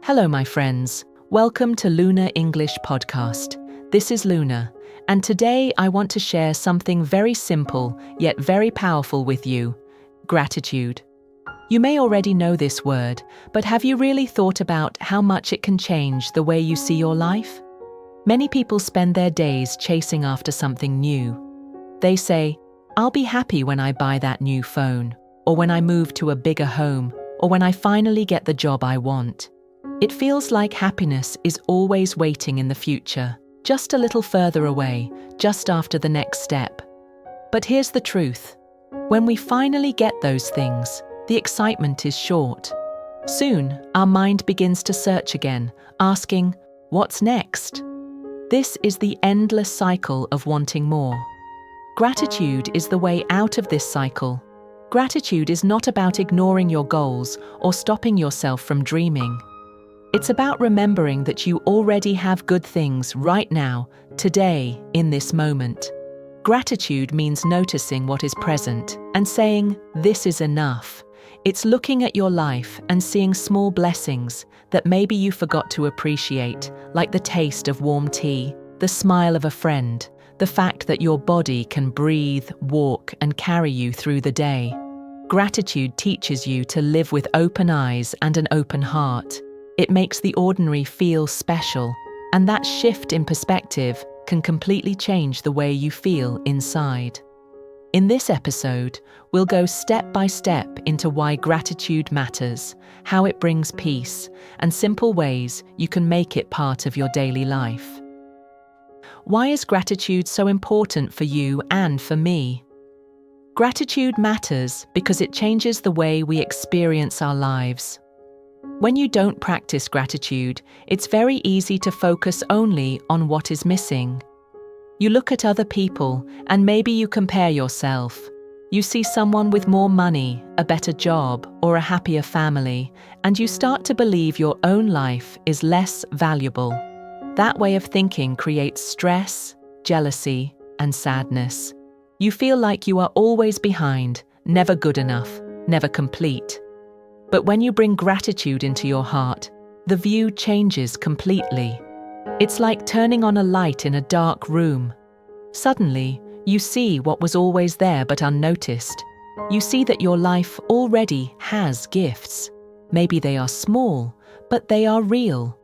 Hello, my friends. Welcome to Luna English Podcast. This is Luna, and today I want to share something very simple yet very powerful with you: gratitude. You may already know this word, but have you really thought about how much it can change the way you see your life? Many people spend their days chasing after something new. They say, "I'll be happy when I buy that new phone, or when I move to a bigger home, or when I finally get the job I want." It feels like happiness is always waiting in the future, just a little further away, just after the next step. But here's the truth. When we finally get those things, the excitement is short. Soon, our mind begins to search again, asking, "What's next?" This is the endless cycle of wanting more. Gratitude is the way out of this cycle. Gratitude is not about ignoring your goals or stopping yourself from dreaming. It's about remembering that you already have good things right now, today, in this moment. Gratitude means noticing what is present and saying, "This is enough." It's looking at your life and seeing small blessings that maybe you forgot to appreciate, like the taste of warm tea, the smile of a friend, the fact that your body can breathe, walk, and carry you through the day. Gratitude teaches you to live with open eyes and an open heart. It makes the ordinary feel special, and that shift in perspective can completely change the way you feel inside. In this episode, we'll go step by step into why gratitude matters, how it brings peace, and simple ways you can make it part of your daily life. Why is gratitude so important for you and for me? Gratitude matters because it changes the way we experience our lives. When you don't practice gratitude, it's very easy to focus only on what is missing. You look at other people and maybe you compare yourself. You see someone with more money, a better job, or a happier family, and you start to believe your own life is less valuable. That way of thinking creates stress, jealousy, and sadness. You feel like you are always behind, never good enough, never complete. But when you bring gratitude into your heart, the view changes completely. It's like turning on a light in a dark room. Suddenly, you see what was always there but unnoticed. You see that your life already has gifts. Maybe they are small, but they are real.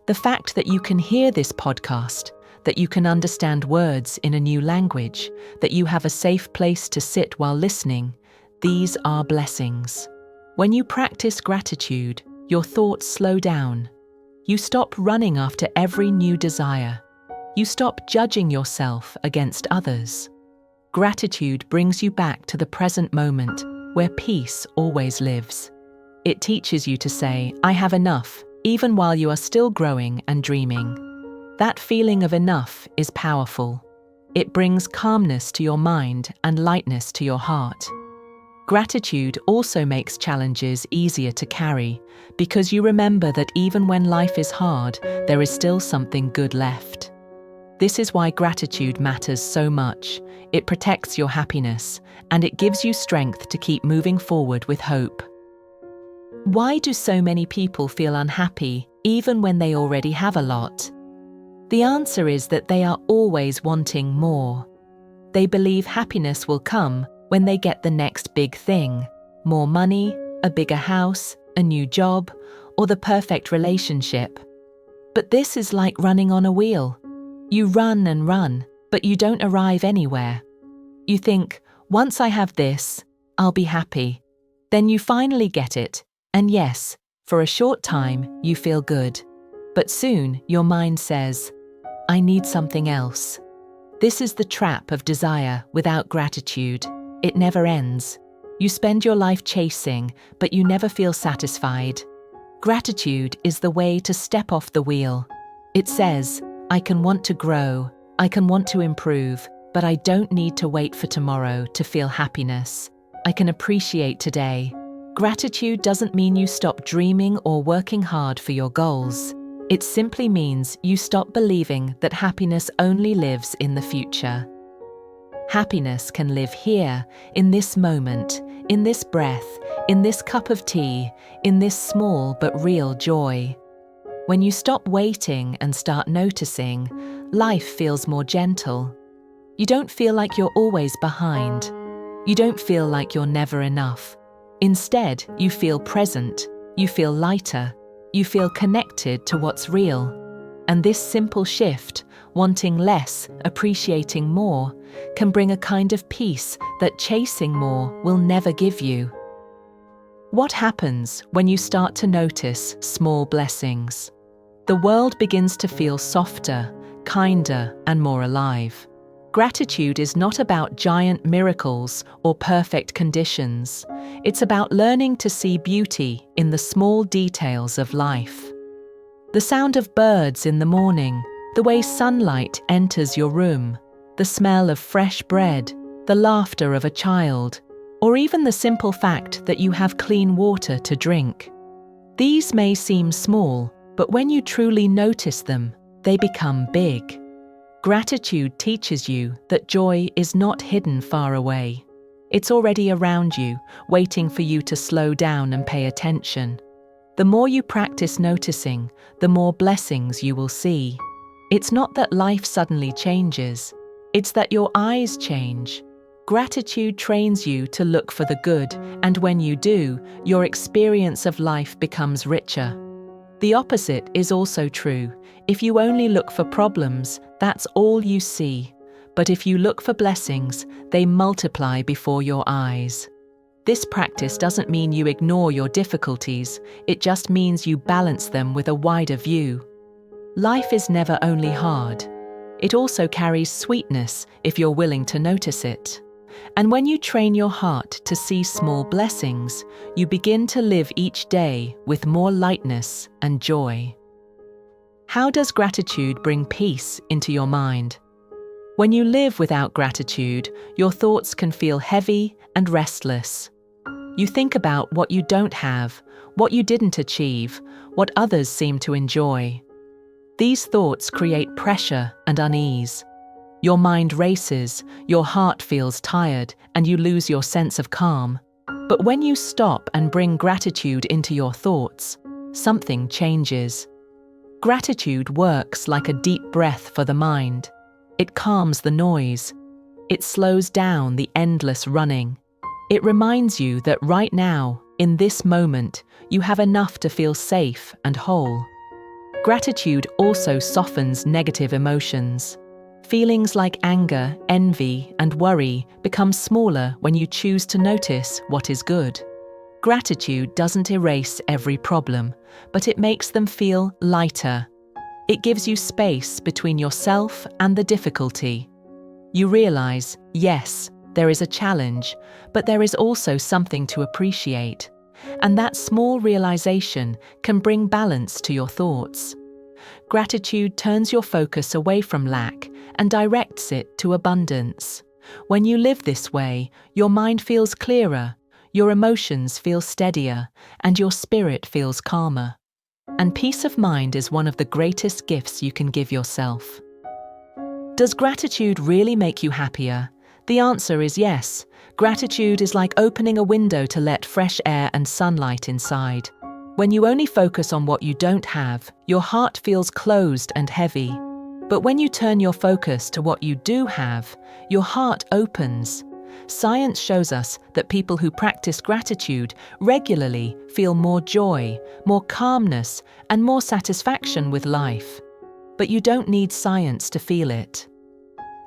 The fact that you can hear this podcast, that you can understand words in a new language, that you have a safe place to sit while listening, these are blessings. When you practice gratitude, your thoughts slow down. You stop running after every new desire. You stop judging yourself against others. Gratitude brings you back to the present moment where peace always lives. It teaches you to say, "I have enough," even while you are still growing and dreaming. That feeling of enough is powerful. It brings calmness to your mind and lightness to your heart. Gratitude also makes challenges easier to carry because you remember that even when life is hard, there is still something good left. This is why gratitude matters so much. It protects your happiness and it gives you strength to keep moving forward with hope. Why do so many people feel unhappy even when they already have a lot? The answer is that they are always wanting more. They believe happiness will come when they get the next big thing: more money, a bigger house, a new job, or the perfect relationship. But this is like running on a wheel. You run and run, but you don't arrive anywhere. You think, "Once I have this, I'll be happy." Then you finally get it, and yes, for a short time you feel good. But soon your mind says, "I need something else." This is the trap of desire without gratitude. It never ends. You spend your life chasing, but you never feel satisfied. Gratitude is the way to step off the wheel. It says, "I can want to grow, I can want to improve, but I don't need to wait for tomorrow to feel happiness. I can appreciate today." Gratitude doesn't mean you stop dreaming or working hard for your goals. It simply means you stop believing that happiness only lives in the future. Happiness can live here, in this moment, in this breath, in this cup of tea, in this small but real joy. When you stop waiting and start noticing, life feels more gentle. You don't feel like you're always behind. You don't feel like you're never enough. Instead, you feel present, you feel lighter, you feel connected to what's real. And this simple shift, wanting less, appreciating more, can bring a kind of peace that chasing more will never give you. What happens when you start to notice small blessings? The world begins to feel softer, kinder, and more alive. Gratitude is not about giant miracles or perfect conditions. It's about learning to see beauty in the small details of life. The sound of birds in the morning, the way sunlight enters your room, the smell of fresh bread, the laughter of a child, or even the simple fact that you have clean water to drink. These may seem small, but when you truly notice them, they become big. Gratitude teaches you that joy is not hidden far away. It's already around you, waiting for you to slow down and pay attention. The more you practice noticing, the more blessings you will see. It's not that life suddenly changes, it's that your eyes change. Gratitude trains you to look for the good, and when you do, your experience of life becomes richer. The opposite is also true. If you only look for problems, that's all you see. But if you look for blessings, they multiply before your eyes. This practice doesn't mean you ignore your difficulties, it just means you balance them with a wider view. Life is never only hard. It also carries sweetness if you're willing to notice it. And when you train your heart to see small blessings, you begin to live each day with more lightness and joy. How does gratitude bring peace into your mind? When you live without gratitude, your thoughts can feel heavy and restless. You think about what you don't have, what you didn't achieve, what others seem to enjoy. These thoughts create pressure and unease. Your mind races, your heart feels tired, and you lose your sense of calm. But when you stop and bring gratitude into your thoughts, something changes. Gratitude works like a deep breath for the mind. It calms the noise. It slows down the endless running. It reminds you that right now, in this moment, you have enough to feel safe and whole. Gratitude also softens negative emotions. Feelings like anger, envy, and worry become smaller when you choose to notice what is good. Gratitude doesn't erase every problem, but it makes them feel lighter. It gives you space between yourself and the difficulty. You realize, yes, there is a challenge, but there is also something to appreciate. And that small realization can bring balance to your thoughts. Gratitude turns your focus away from lack and directs it to abundance. When you live this way, your mind feels clearer, your emotions feel steadier, and your spirit feels calmer. And peace of mind is one of the greatest gifts you can give yourself. Does gratitude really make you happier? The answer is yes. Gratitude is like opening a window to let fresh air and sunlight inside. When you only focus on what you don't have, your heart feels closed and heavy. But when you turn your focus to what you do have, your heart opens. Science shows us that people who practice gratitude regularly feel more joy, more calmness, and more satisfaction with life. But you don't need science to feel it.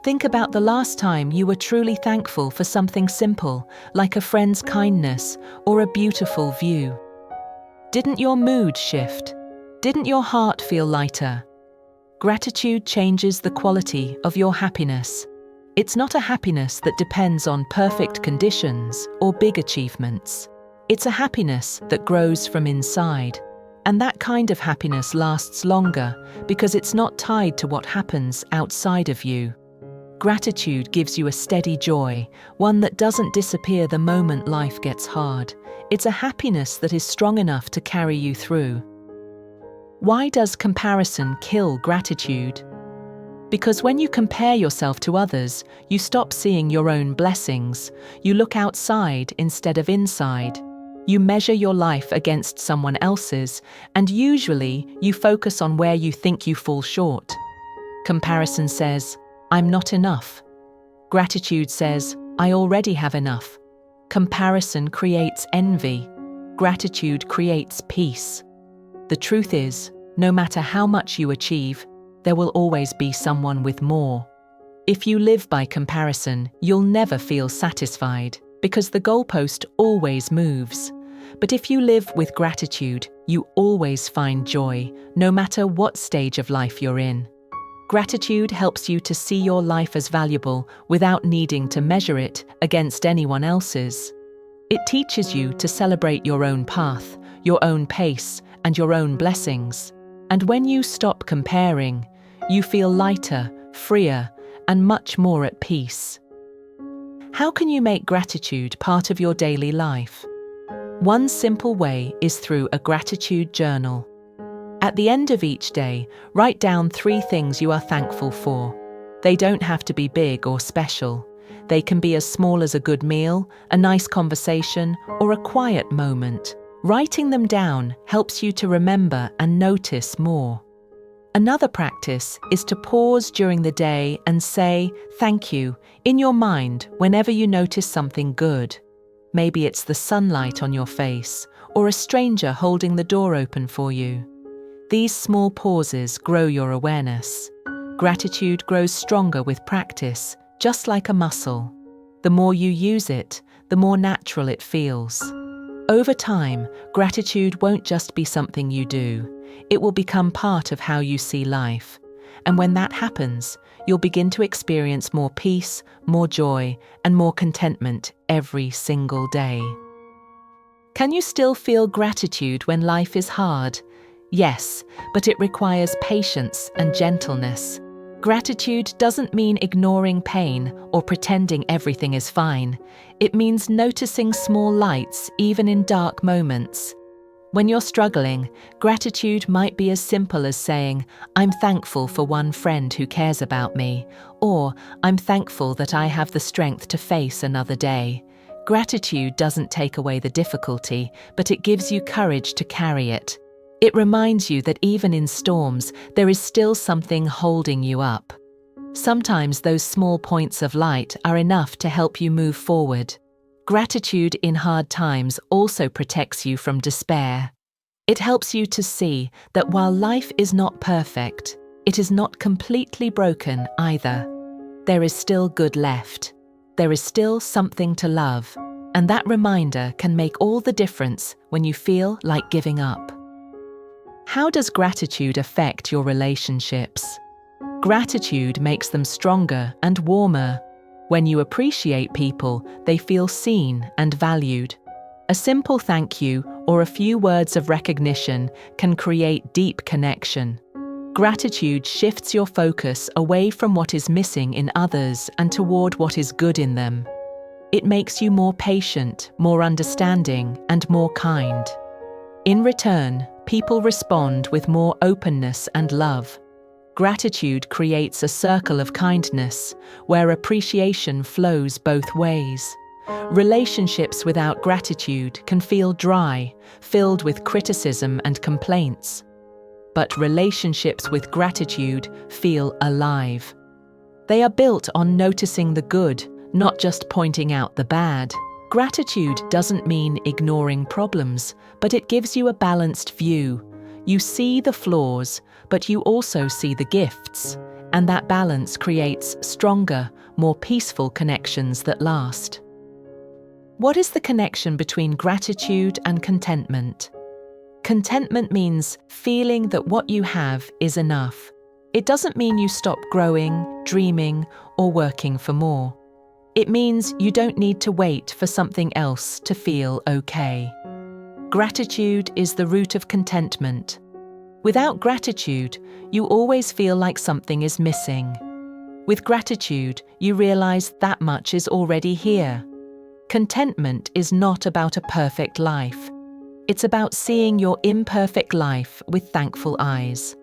Think about the last time you were truly thankful for something simple, like a friend's kindness or a beautiful view. Didn't your mood shift? Didn't your heart feel lighter? Gratitude changes the quality of your happiness. It's not a happiness that depends on perfect conditions or big achievements. It's a happiness that grows from inside. And that kind of happiness lasts longer because it's not tied to what happens outside of you. Gratitude gives you a steady joy, one that doesn't disappear the moment life gets hard. It's a happiness that is strong enough to carry you through. Why does comparison kill gratitude? Because when you compare yourself to others, you stop seeing your own blessings. You look outside instead of inside. You measure your life against someone else's, and usually you focus on where you think you fall short. Comparison says, "I'm not enough." Gratitude says, "I already have enough." Comparison creates envy. Gratitude creates peace. The truth is, no matter how much you achieve, there will always be someone with more. If you live by comparison, you'll never feel satisfied, because the goalpost always moves. But if you live with gratitude, you always find joy, no matter what stage of life you're in. Gratitude helps you to see your life as valuable without needing to measure it against anyone else's. It teaches you to celebrate your own path, your own pace, and your own blessings. And when you stop comparing, you feel lighter, freer, and much more at peace. How can you make gratitude part of your daily life? One simple way is through a gratitude journal. At the end of each day, write down 3 things you are thankful for. They don't have to be big or special. They can be as small as a good meal, a nice conversation, or a quiet moment. Writing them down helps you to remember and notice more. Another practice is to pause during the day and say "thank you" in your mind whenever you notice something good. Maybe it's the sunlight on your face or a stranger holding the door open for you. These small pauses grow your awareness. Gratitude grows stronger with practice, just like a muscle. The more you use it, the more natural it feels. Over time, gratitude won't just be something you do. It will become part of how you see life. And when that happens, you'll begin to experience more peace, more joy, and more contentment every single day. Can you still feel gratitude when life is hard? Yes, but it requires patience and gentleness. Gratitude doesn't mean ignoring pain or pretending everything is fine. It means noticing small lights even in dark moments. When you're struggling, gratitude might be as simple as saying, "I'm thankful for one friend who cares about me," or "I'm thankful that I have the strength to face another day." Gratitude doesn't take away the difficulty, but it gives you courage to carry it. It reminds you that even in storms, there is still something holding you up. Sometimes those small points of light are enough to help you move forward. Gratitude in hard times also protects you from despair. It helps you to see that while life is not perfect, it is not completely broken either. There is still good left. There is still something to love, and that reminder can make all the difference when you feel like giving up. How does gratitude affect your relationships? Gratitude makes them stronger and warmer. When you appreciate people, they feel seen and valued. A simple thank you or a few words of recognition can create deep connection. Gratitude shifts your focus away from what is missing in others and toward what is good in them. It makes you more patient, more understanding, and more kind. In return, people respond with more openness and love. Gratitude creates a circle of kindness, where appreciation flows both ways. Relationships without gratitude can feel dry, filled with criticism and complaints. But relationships with gratitude feel alive. They are built on noticing the good, not just pointing out the bad. Gratitude doesn't mean ignoring problems, but it gives you a balanced view. You see the flaws, but you also see the gifts, and that balance creates stronger, more peaceful connections that last. What is the connection between gratitude and contentment? Contentment means feeling that what you have is enough. It doesn't mean you stop growing, dreaming, or working for more. It means you don't need to wait for something else to feel okay. Gratitude is the root of contentment. Without gratitude, you always feel like something is missing. With gratitude, you realize that much is already here. Contentment is not about a perfect life. It's about seeing your imperfect life with thankful eyes.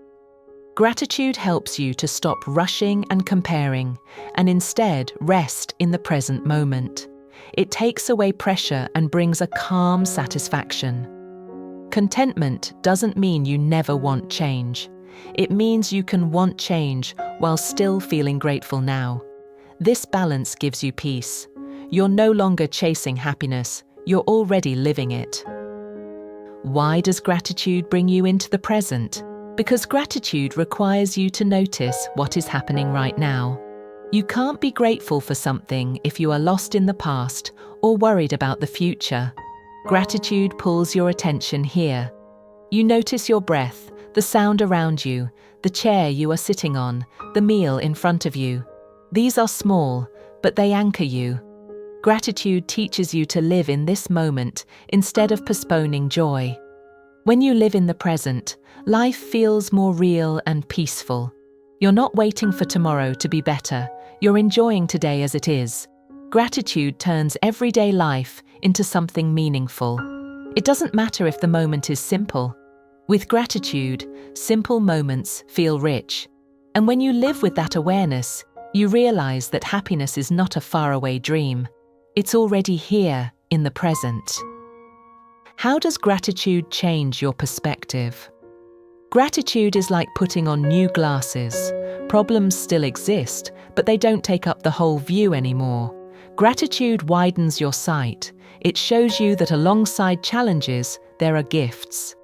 Gratitude helps you to stop rushing and comparing, and instead rest in the present moment. It takes away pressure and brings a calm satisfaction. Contentment doesn't mean you never want change. It means you can want change while still feeling grateful now. This balance gives you peace. You're no longer chasing happiness, you're already living it. Why does gratitude bring you into the present? Because gratitude requires you to notice what is happening right now. You can't be grateful for something if you are lost in the past or worried about the future. Gratitude pulls your attention here. You notice your breath, the sound around you, the chair you are sitting on, the meal in front of you. These are small, but they anchor you. Gratitude teaches you to live in this moment instead of postponing joy. When you live in the present, life feels more real and peaceful. You're not waiting for tomorrow to be better, you're enjoying today as it is. Gratitude turns everyday life into something meaningful. It doesn't matter if the moment is simple. With gratitude, simple moments feel rich. And when you live with that awareness, you realize that happiness is not a faraway dream. It's already here in the present. How does gratitude change your perspective? Gratitude is like putting on new glasses. Problems still exist, but they don't take up the whole view anymore. Gratitude widens your sight. It shows you that alongside challenges, there are gifts.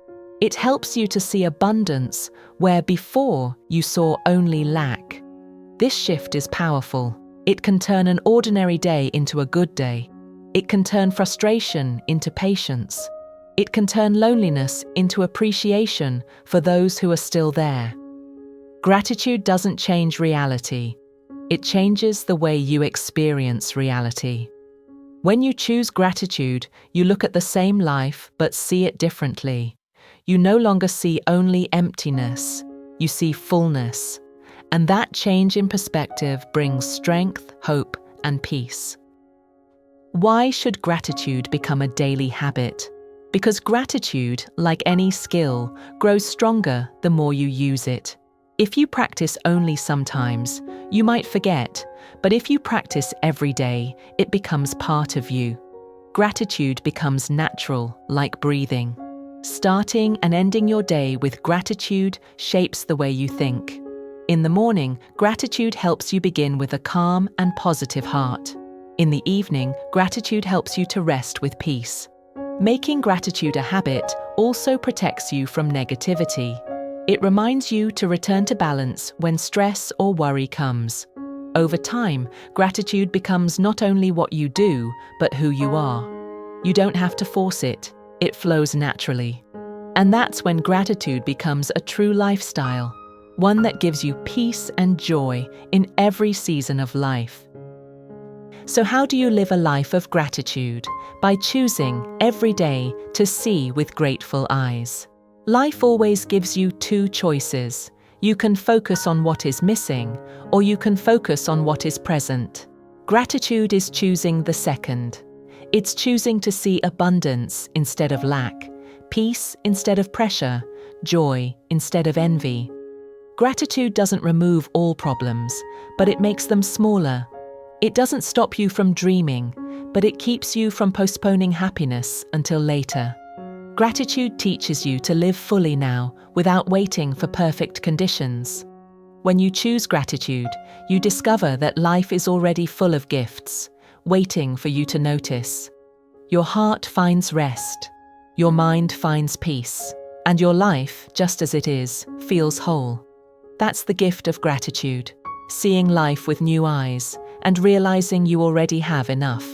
It helps you to see abundance where before you saw only lack. This shift is powerful. It can turn an ordinary day into a good day. It can turn frustration into patience. It can turn loneliness into appreciation for those who are still there. Gratitude doesn't change reality. It changes the way you experience reality. When you choose gratitude, you look at the same life but see it differently. You no longer see only emptiness. You see fullness. And that change in perspective brings strength, hope, and peace. Why should gratitude become a daily habit? Because gratitude, like any skill, grows stronger the more you use it. If you practice only sometimes, you might forget, but if you practice every day, it becomes part of you. Gratitude becomes natural, like breathing. Starting and ending your day with gratitude shapes the way you think. In the morning, gratitude helps you begin with a calm and positive heart. In the evening, gratitude helps you to rest with peace. Making gratitude a habit also protects you from negativity. It reminds you to return to balance when stress or worry comes. Over time, gratitude becomes not only what you do, but who you are. You don't have to force it. It flows naturally. And that's when gratitude becomes a true lifestyle. One that gives you peace and joy in every season of life. So how do you live a life of gratitude? By choosing every day to see with grateful eyes. Life always gives you two choices. You can focus on what is missing, or you can focus on what is present. Gratitude is choosing the second. It's choosing to see abundance instead of lack, peace instead of pressure, joy instead of envy. Gratitude doesn't remove all problems, but it makes them smaller. It doesn't stop you from dreaming, but it keeps you from postponing happiness until later. Gratitude teaches you to live fully now without waiting for perfect conditions. When you choose gratitude, you discover that life is already full of gifts, waiting for you to notice. Your heart finds rest, your mind finds peace, and your life, just as it is, feels whole. That's the gift of gratitude, seeing life with new eyes and realizing you already have enough.